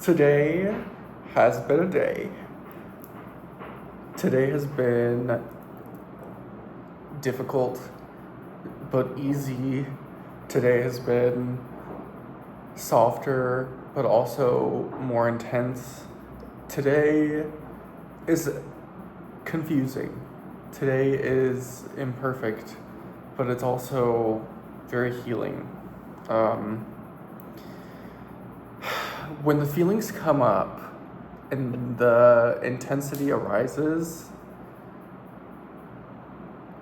Today has been a day. Today has been difficult but easy. Today has been softer but also more intense. Today is confusing. Today is imperfect, but it's also very healing. Um, when the feelings come up and the intensity arises,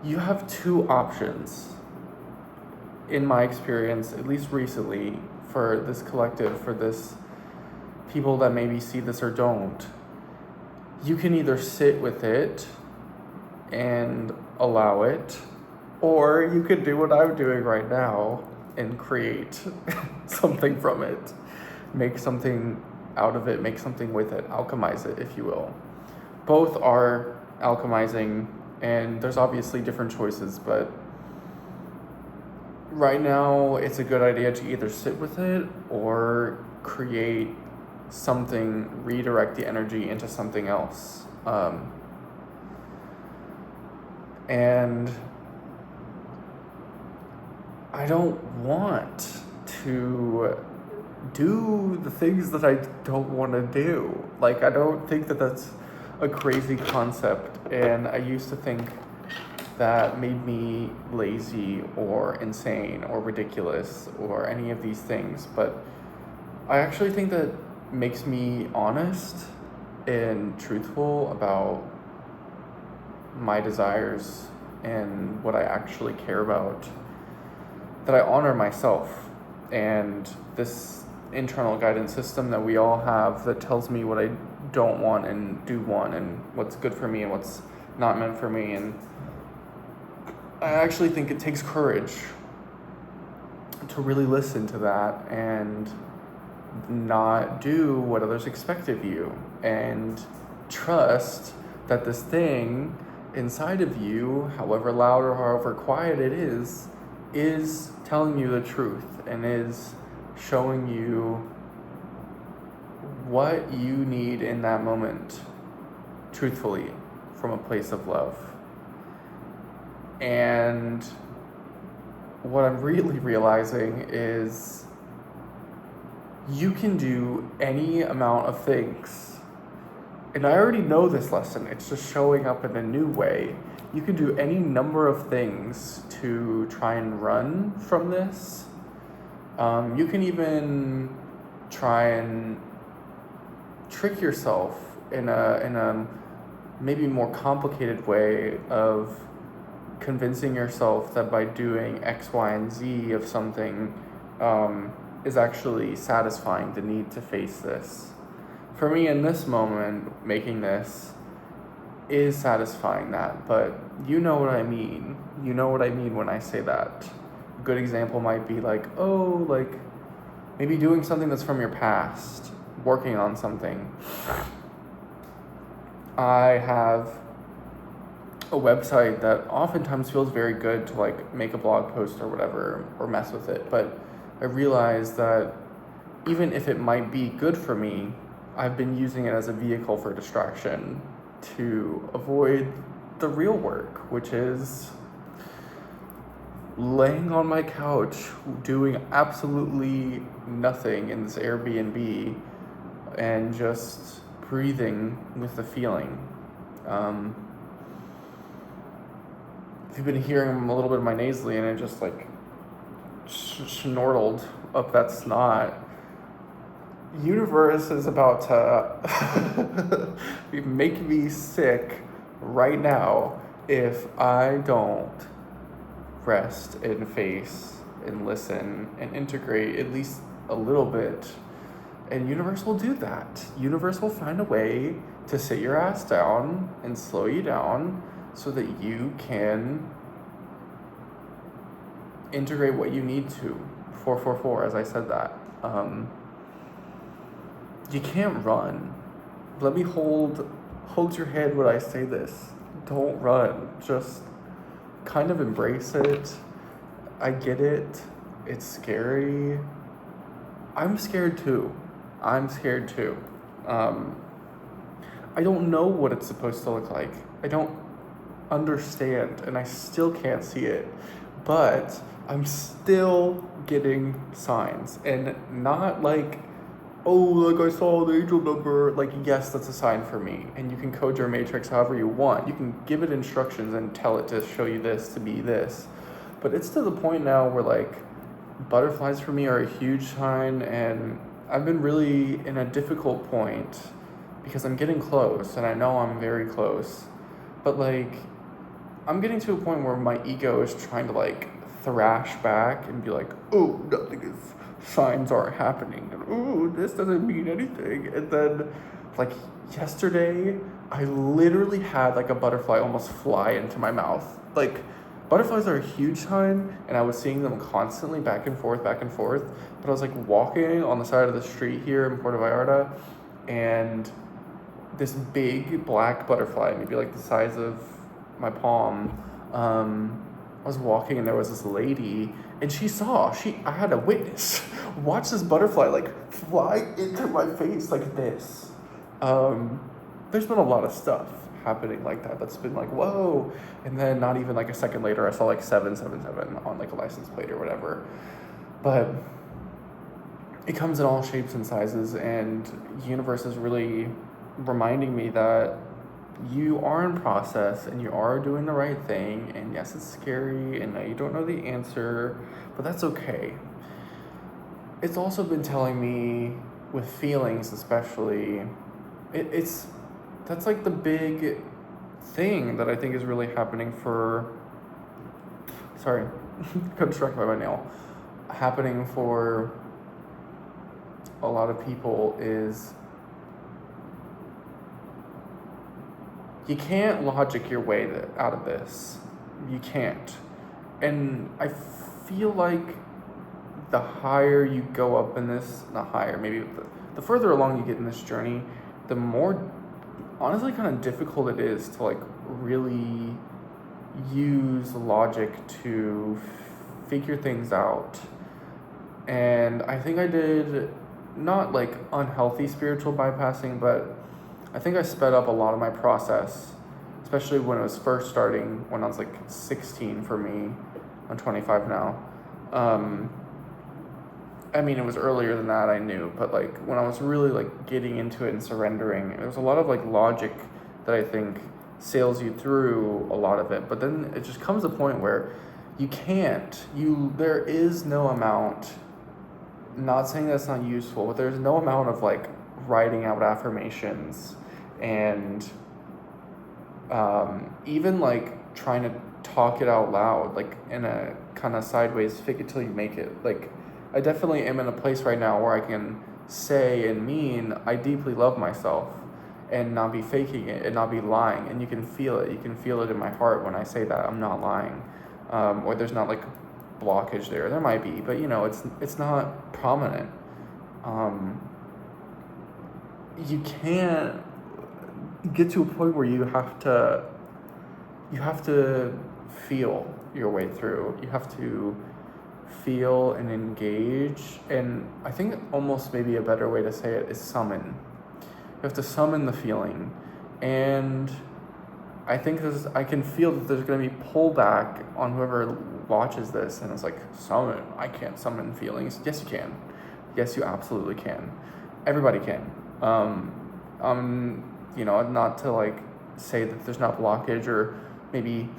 you have two options, in my experience, at least recently, for this collective, for this people that maybe see this or don't. You can either sit with it and allow it, or you could do what I'm doing right now and create something from it. Make something out of it, make something with it, alchemize it, if you will. Both are alchemizing, and there's obviously different choices, but right now it's a good idea to either sit with it or create something, redirect the energy into something else. And I don't want to do the things that I don't want to do. Like, I don't think that that's a crazy concept, and I used to think that made me lazy or insane or ridiculous or any of these things, but I actually think that makes me honest and truthful about my desires and what I actually care about, that I honor myself and this internal guidance system that we all have that tells me what I don't want and do want and what's good for me and what's not meant for me. And I actually think it takes courage to really listen to that and not do what others expect of you, and trust that this thing inside of you, however loud or however quiet it is telling you the truth and is showing you what you need in that moment, truthfully, from a place of love. And what I'm really realizing is you can do any amount of things. And I already know this lesson, it's just showing up in a new way. You can do any number of things to try and run from this. You can even try and trick yourself in a maybe more complicated way of convincing yourself that by doing X, Y, and Z of something is actually satisfying the need to face this. For me, in this moment, making this is satisfying that, but you know what I mean. You know what I mean when I say that. A good example might be like maybe doing something that's from your past, working on something. I have a website that oftentimes feels very good to make a blog post or whatever, or mess with it, but I realized that even if it might be good for me, I've been using it as a vehicle for distraction to avoid the real work, which is laying on my couch doing absolutely nothing in this Airbnb and just breathing with the feeling. If you've been hearing a little bit of my nasally and it just snortled up that snot, universe is about to make me sick right now if I don't rest and face and listen and integrate at least a little bit. And universe will do that. Universe will find a way to sit your ass down and slow you down so that you can integrate what you need to. 444, as I said that. You can't run. Let me hold your head when I say this. Don't run. Just kind of embrace it. I get it. It's scary. I'm scared too. I'm scared too. I don't know what it's supposed to look like. I don't understand, and I still can't see it. But I'm still getting signs, and not like, oh, like I saw the angel number. Like, yes, that's a sign for me, and you can code your matrix however you want. You can give it instructions and tell it to show you this to be this. But it's to the point now where like butterflies for me are a huge sign, and I've been really in a difficult point because I'm getting close, and I know I'm very close, but like I'm getting to a point where my ego is trying to like thrash back and be like, oh, nothing is, signs aren't happening, and oh, this doesn't mean anything. And then like yesterday, I literally had like a butterfly almost fly into my mouth. Like, butterflies are a huge sign, and I was seeing them constantly back and forth, back and forth. But I was like walking on the side of the street here in Puerto Vallarta, and this big black butterfly, maybe like the size of my palm, I was walking, and there was this lady, and I had a witness watch this butterfly like fly into my face like this. There's been a lot of stuff happening like that that's been like, whoa. And then not even like a second later, I saw like 777 on like a license plate or whatever. But it comes in all shapes and sizes, and the universe is really reminding me that you are in process and you are doing the right thing. And yes, it's scary, and you don't know the answer, but that's okay. It's also been telling me with feelings, especially, that's like the big thing that I think is really happening for, sorry, got distracted by my nail, happening for a lot of people is you can't logic your way out of this. You can't. And I feel like the higher you go up in this, not higher, maybe the further along you get in this journey, the more honestly kind of difficult it is to like really use logic to figure things out. And I think I did not like unhealthy spiritual bypassing, but I think I sped up a lot of my process, especially when it was first starting, when I was like 16 for me. I'm 25 now. I mean, it was earlier than that, I knew, but like when I was really like getting into it and surrendering, there was a lot of like logic that I think sails you through a lot of it. But then it just comes to a point where there is no amount, not saying that's not useful, but there's no amount of like writing out affirmations and even like trying to talk it out loud, like in a kind of sideways fake it till you make it. Like, I definitely am in a place right now where I can say and mean I deeply love myself and not be faking it and not be lying. And you can feel it. You can feel it in my heart when I say that I'm not lying, or there's not like blockage there. There might be, but you know, it's not prominent. You can't get to a point where you have to feel your way through. You have to feel and engage, and I think almost maybe a better way to say it is summon. You have to summon the feeling, and I think I can feel that there's going to be pullback on whoever watches this, and it's like, summon? I can't summon feelings. Yes, you can. Yes, you absolutely can. Everybody can. You know, not to like say that there's not blockage or maybe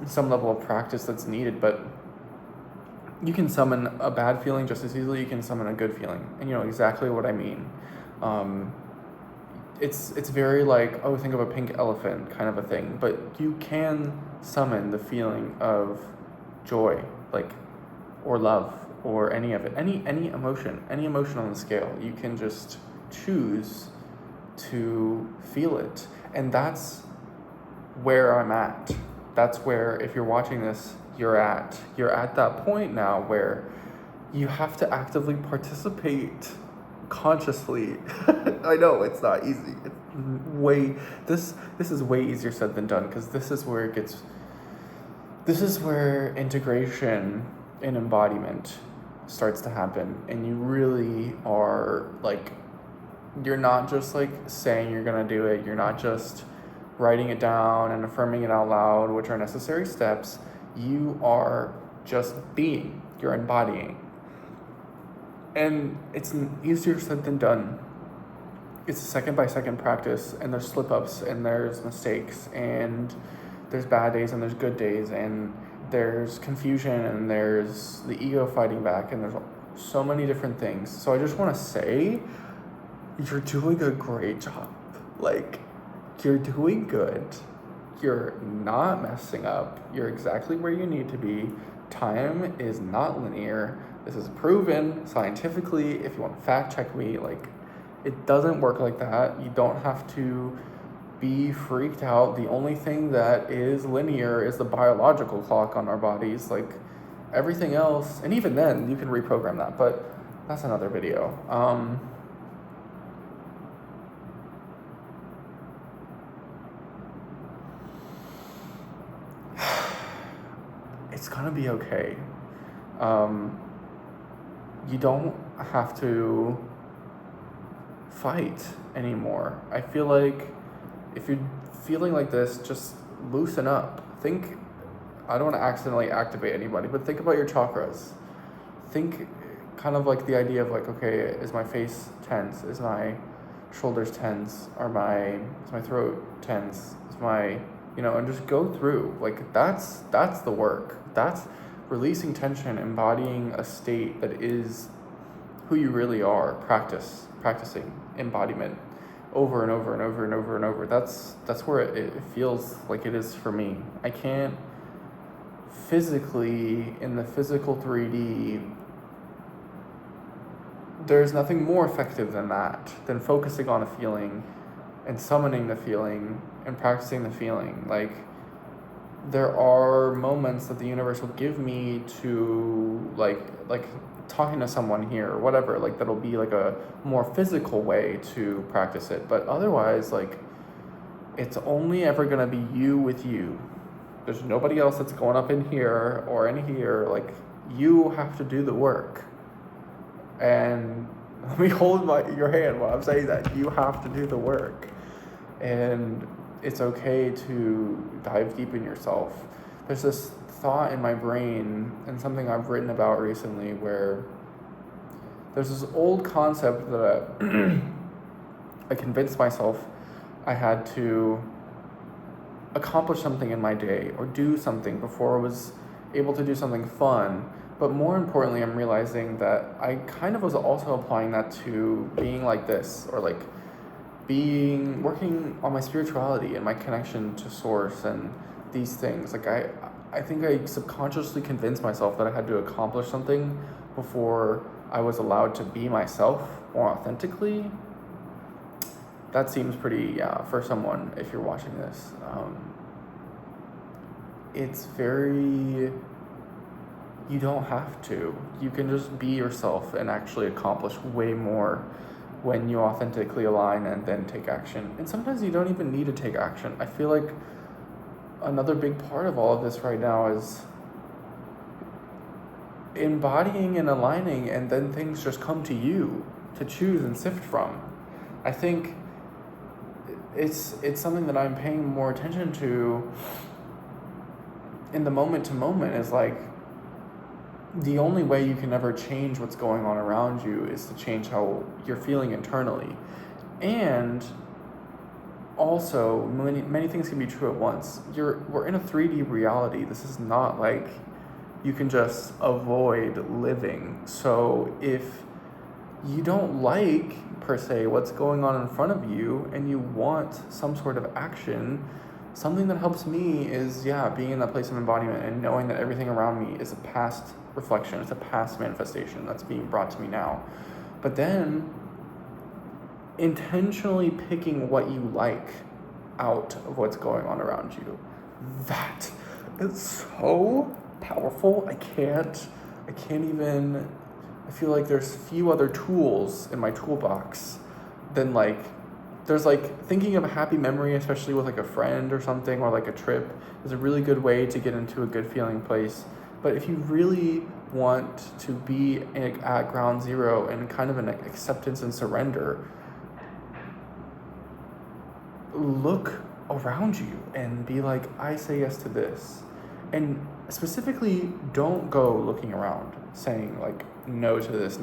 some level of practice that's needed, but you can summon a bad feeling just as easily you can summon a good feeling, and you know exactly what I mean. It's very like, oh, think of a pink elephant kind of a thing, but you can summon the feeling of joy, like, or love, or any of it, any emotion on the scale. You can just choose to feel it, and that's where I'm at. That's where, if you're watching this, you're at that point now where you have to actively participate consciously. I know it's not easy. This is way easier said than done, because this is where integration and embodiment starts to happen, and you really are like, you're not just like saying you're gonna do it, you're not just writing it down and affirming it out loud, which are necessary steps. You are just being, you're embodying. And it's easier said than done. It's a second by second practice, and there's slip ups, and there's mistakes, and there's bad days, and there's good days, and there's confusion, and there's the ego fighting back, and there's so many different things. So I just want to say, you're doing a great job. Like, you're doing good. You're not messing up. You're exactly where you need to be. Time is not linear. This is proven scientifically. If you want to fact check me, like, it doesn't work like that. You don't have to be freaked out. The only thing that is linear is the biological clock on our bodies. Like, everything else, and even then, you can reprogram that, but that's another video. It's gonna be okay. You don't have to fight anymore. I feel like if you're feeling like this, just loosen up. Think, I don't want to accidentally activate anybody, but think about your chakras. Think kind of like the idea of like, okay, is my face tense? Is my shoulders tense? Is my throat tense? Is my, and just go through. Like, that's the work. That's releasing tension, embodying a state that is who you really are. Practicing embodiment over and over and over and over and over. That's where it feels like it is for me. I can't physically, in the physical 3D, there's nothing more effective than that, than focusing on a feeling and summoning the feeling and practicing the feeling. Like, there are moments that the universe will give me to like talking to someone here or whatever, like that'll be like a more physical way to practice it. But otherwise, like, it's only ever gonna be you with you. There's nobody else that's going up in here or in here. Like, you have to do the work. And let me hold your hand while I'm saying that. You have to do the work. And it's okay to dive deep in yourself. There's this thought in my brain, and something I've written about recently, where there's this old concept that I convinced myself I had to accomplish something in my day or do something before I was able to do something fun. But more importantly, I'm realizing that I kind of was also applying that to being like this, or like working on my spirituality and my connection to source and these things. Like, I think I subconsciously convinced myself that I had to accomplish something before I was allowed to be myself more authentically. That seems pretty, for someone, if you're watching this, it's very, you don't have to. You can just be yourself and actually accomplish way more when you authentically align and then take action. And sometimes you don't even need to take action. I feel like another big part of all of this right now is embodying and aligning, and then things just come to you to choose and sift from. I think it's something that I'm paying more attention to in the moment to moment. Is like, the only way you can ever change what's going on around you is to change how you're feeling internally. And also, many things can be true at once. We're in a 3D reality. This is not like you can just avoid living. So if you don't like, per se, what's going on in front of you, and you want some sort of action, something that helps me is, being in that place of embodiment and knowing that everything around me is a past reflection. It's a past manifestation that's being brought to me now. But then intentionally picking what you like out of what's going on around you. That is so powerful. I feel like there's few other tools in my toolbox than like, there's like thinking of a happy memory, especially with like a friend or something, or like a trip, is a really good way to get into a good feeling place. But if you really want to be at ground zero and kind of an acceptance and surrender, look around you and be like, I say yes to this. And specifically, don't go looking around saying like no to this,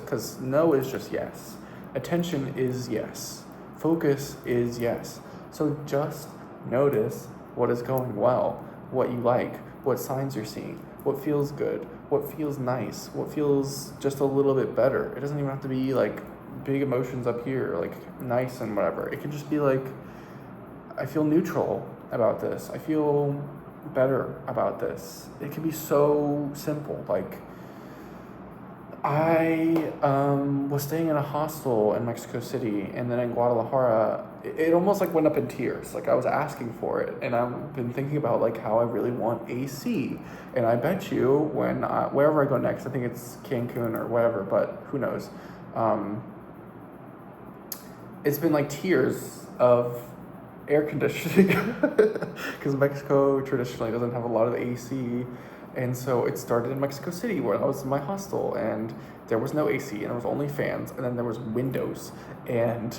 because no is just yes. Attention is yes. Focus is yes. So just notice what is going well, what you like, what signs you're seeing, what feels good, what feels nice, what feels just a little bit better. It doesn't even have to be like big emotions up here, like nice and whatever. It can just be like, I feel neutral about this. I feel better about this. It can be so simple. Like, I was staying in a hostel in Mexico City, and then in Guadalajara, it almost like went up in tears. Like, I was asking for it, and I've been thinking about like how I really want AC. And I bet you wherever I go next, I think it's Cancun or whatever, but who knows? It's been like tears of air conditioning because Mexico traditionally doesn't have a lot of AC. And so it started in Mexico City where I was in my hostel, and there was no AC, and there was only fans, and then there was windows, and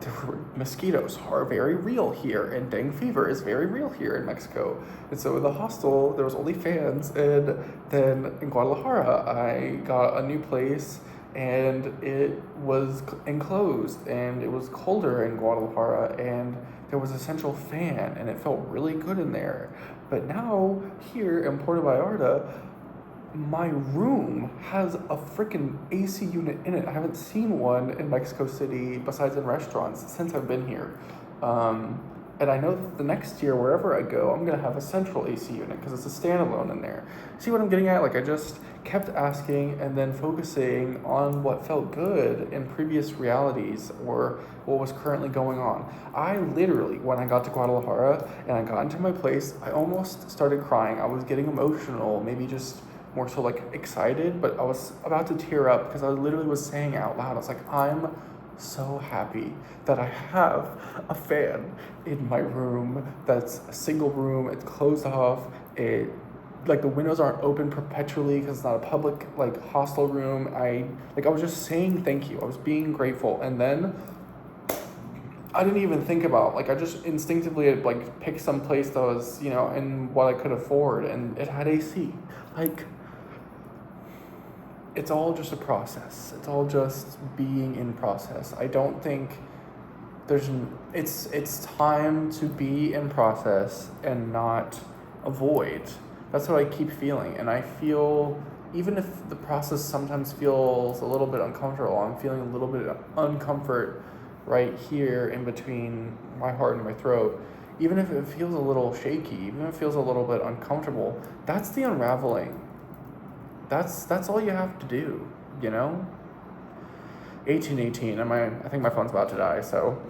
there were mosquitoes are very real here, and dengue fever is very real here in Mexico. And so in the hostel, there was only fans, and then in Guadalajara, I got a new place, and it was enclosed, and it was colder in Guadalajara, and there was a central fan, and it felt really good in there. But now, here in Puerto Vallarta, my room has a freaking AC unit in it. I haven't seen one in Mexico City besides in restaurants since I've been here. And I know that the next year, wherever I go, I'm going to have a central AC unit because it's a standalone in there. See what I'm getting at? Like, I just kept asking and then focusing on what felt good in previous realities or what was currently going on. I literally, when I got to Guadalajara and I got into my place, I almost started crying. I was getting emotional, maybe just more so like excited, but I was about to tear up because I literally was saying out loud, I was like, I'm so happy that I have a fan in my room that's a single room, it's closed off, it like the windows aren't open perpetually because it's not a public like hostel room. I was just saying thank you. I was being grateful, and then I didn't even think about, like, I just instinctively like picked some place that was, in what I could afford, and it had AC. Like, it's all just a process. It's all just being in process. I don't think it's time to be in process and not avoid. That's what I keep feeling. And I feel, even if the process sometimes feels a little bit uncomfortable, I'm feeling a little bit of uncomfort right here in between my heart and my throat. Even if it feels a little shaky, even if it feels a little bit uncomfortable, that's the unraveling. That's all you have to do, 1818, and I think my phone's about to die, so